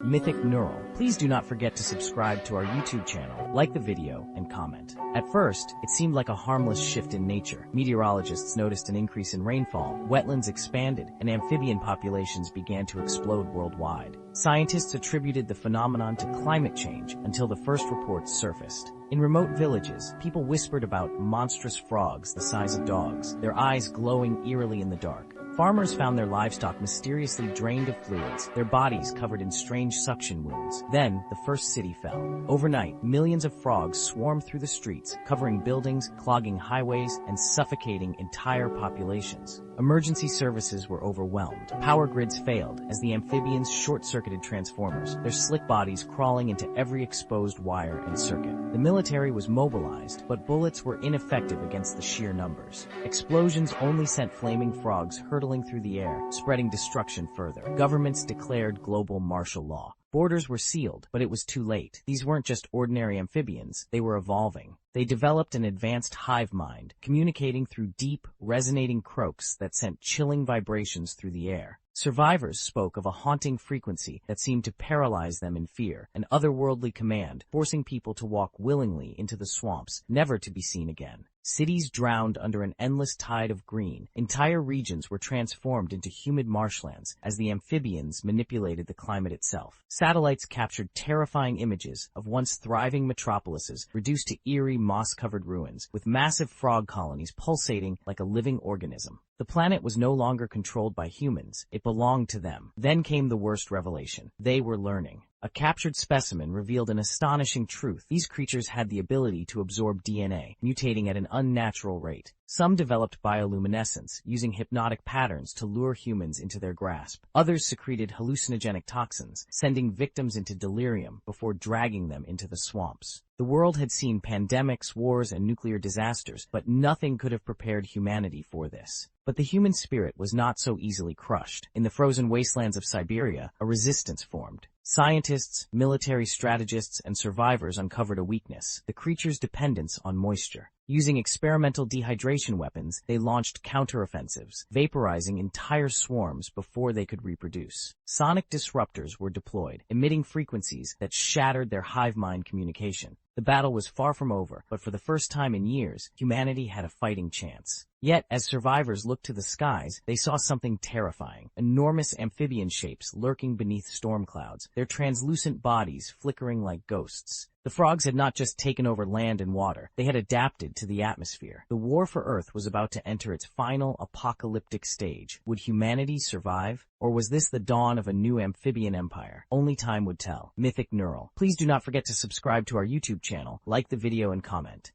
Mythic. Please do not forget to subscribe to our YouTube channel, like the video, and comment. At first, it seemed like a harmless shift in nature. Meteorologists noticed an increase in rainfall, wetlands expanded, and amphibian populations began to explode worldwide. Scientists attributed the phenomenon to climate change until the first reports surfaced. In remote villages, people whispered about monstrous frogs the size of dogs, their eyes glowing eerily in the dark. Farmers found their livestock mysteriously drained of fluids, their bodies covered in strange suction wounds. Then, the first city fell. Overnight, millions of frogs swarmed through the streets, covering buildings, clogging highways, and suffocating entire populations. Emergency services were overwhelmed. Power grids failed as the amphibians short-circuited transformers, their slick bodies crawling into every exposed wire and circuit. The military was mobilized, but bullets were ineffective against the sheer numbers. Explosions only sent flaming frogs hurtling through the air, spreading destruction further. Governments declared global martial law. Borders were sealed, but it was too late. These weren't just ordinary amphibians, they were evolving. They developed an advanced hive mind, communicating through deep, resonating croaks that sent chilling vibrations through the air. Survivors spoke of a haunting frequency that seemed to paralyze them in fear, an otherworldly command, forcing people to walk willingly into the swamps, never to be seen again. Cities drowned under an endless tide of green. Entire regions were transformed into humid marshlands as the amphibians manipulated the climate itself. Satellites captured terrifying images of once thriving metropolises reduced to eerie moss-covered ruins, with massive frog colonies pulsating like a living organism. The planet was no longer controlled by humans, it belonged to them. Then came the worst revelation. They were learning. A captured specimen revealed an astonishing truth. These creatures had the ability to absorb DNA, mutating at an unnatural rate. Some developed bioluminescence, using hypnotic patterns to lure humans into their grasp. Others secreted hallucinogenic toxins, sending victims into delirium before dragging them into the swamps. The world had seen pandemics, wars, and nuclear disasters, but nothing could have prepared humanity for this. But the human spirit was not so easily crushed. In the frozen wastelands of Siberia, a resistance formed. Scientists, military strategists, and survivors uncovered a weakness: the creature's dependence on moisture. Using experimental dehydration weapons, they launched counteroffensives, vaporizing entire swarms before they could reproduce. Sonic disruptors were deployed, emitting frequencies that shattered their hive mind communication. The battle was far from over, but for the first time in years, humanity had a fighting chance. Yet, as survivors looked to the skies, they saw something terrifying: enormous amphibian shapes lurking beneath storm clouds, their translucent bodies flickering like ghosts. The frogs had not just taken over land and water, they had adapted to the atmosphere. The war for Earth was about to enter its final apocalyptic stage. Would humanity survive? Or was this the dawn of a new amphibian empire? Only time would tell. Mythic. Please do not forget to subscribe to our YouTube channel, like the video, and comment.